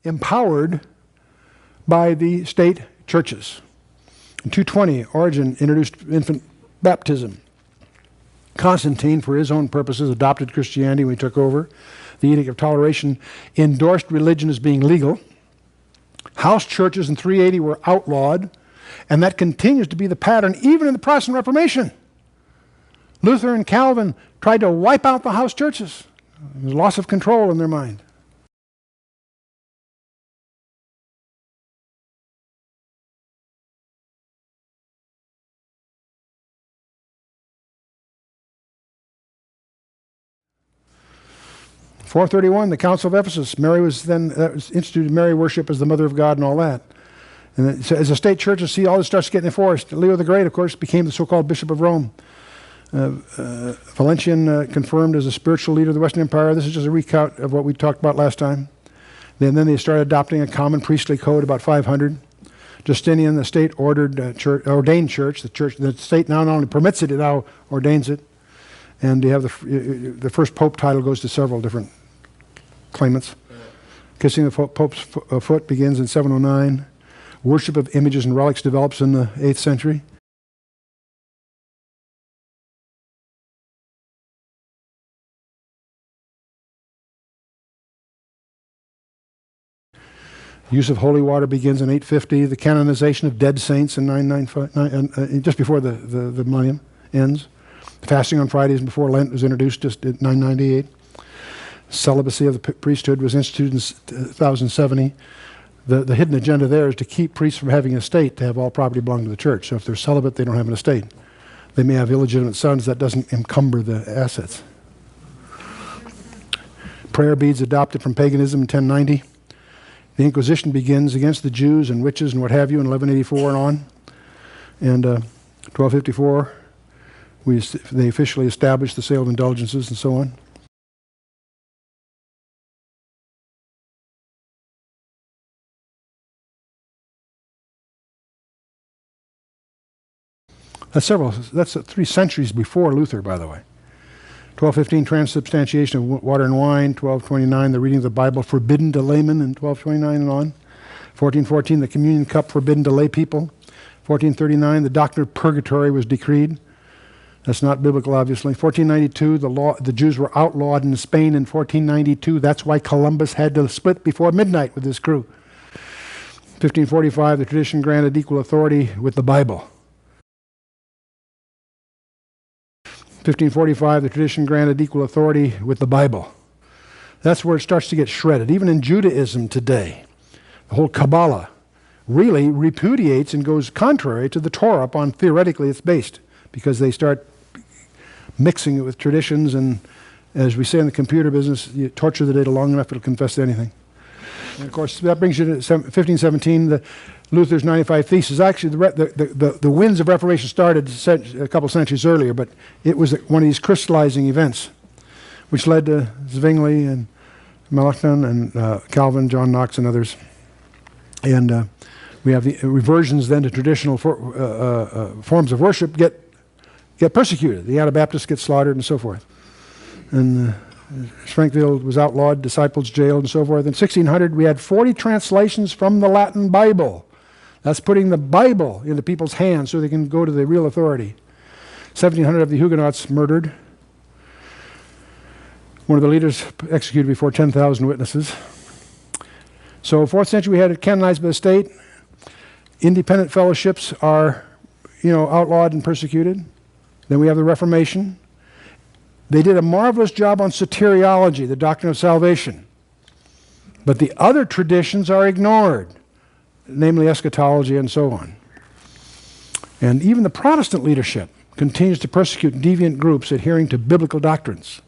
empowered by the state churches. In 220, Origen introduced infant baptism. Constantine, for his own purposes, adopted Christianity when he took over. The Edict of Toleration endorsed religion as being legal. House churches in 380 were outlawed, and that continues to be the pattern even in the Protestant Reformation. Luther and Calvin tried to wipe out the house churches. There was loss of control in their mind. In 431, the Council of Ephesus, Mary was then instituted Mary worship as the Mother of God and all that. And then, so as the state churches see all this starts getting enforced. Leo the Great, of course, became the so-called Bishop of Rome. Valentian confirmed as a spiritual leader of the Western Empire. This is just a recount of what we talked about last time. Then they started adopting a common priestly code about 500. Justinian, the state ordained church. The state now not only permits it, it now ordains it. And you have the first pope title goes to several different claimants. Kissing the Pope's foot begins in 709. Worship of images and relics develops in the 8th century. Use of holy water begins in 850. The canonization of dead saints in 995, just before the millennium ends. Fasting on Fridays before Lent was introduced just in 998. Celibacy of the priesthood was instituted in 1070. The hidden agenda there is to keep priests from having an estate, to have all property belong to the church. So if they're celibate, they don't have an estate. They may have illegitimate sons. That doesn't encumber the assets. Prayer beads adopted from paganism in 1090. The Inquisition begins against the Jews and witches and what have you in 1184 and on. And 1254, they officially established the sale of indulgences and so on. That's 3 centuries before Luther, by the way. 1215, transubstantiation of water and wine. 1229, the reading of the Bible forbidden to laymen in 1229 and on. 1414, the communion cup forbidden to lay people. 1439, the doctrine of purgatory was decreed. That's not biblical, obviously. 1492, the Jews were outlawed in Spain in 1492. That's why Columbus had to split before midnight with his crew. 1545, the tradition granted equal authority with the Bible. 1545, the tradition granted equal authority with the Bible. That's where it starts to get shredded. Even in Judaism today, the whole Kabbalah really repudiates and goes contrary to the Torah upon theoretically it's based, because they start mixing it with traditions, and as we say in the computer business, you torture the data long enough, it'll confess to anything. And of course, that brings you to 1517, Luther's 95 Theses. Actually, the winds of Reformation started a couple centuries earlier, but it was one of these crystallizing events, which led to Zwingli and Melanchthon and Calvin, John Knox, and others. And we have the reversions then to traditional forms of worship get persecuted. The Anabaptists get slaughtered and so forth. And Springfield was outlawed, disciples jailed, and so forth. In 1600, we had 40 translations from the Latin Bible. That's putting the Bible into people's hands so they can go to the real authority. 1,700 of the Huguenots murdered. One of the leaders executed before 10,000 witnesses. So 4th century, we had it canonized by the state. Independent fellowships are, outlawed and persecuted. Then we have the Reformation. They did a marvelous job on soteriology, the doctrine of salvation. But the other traditions are ignored, namely eschatology and so on. And even the Protestant leadership continues to persecute deviant groups adhering to biblical doctrines.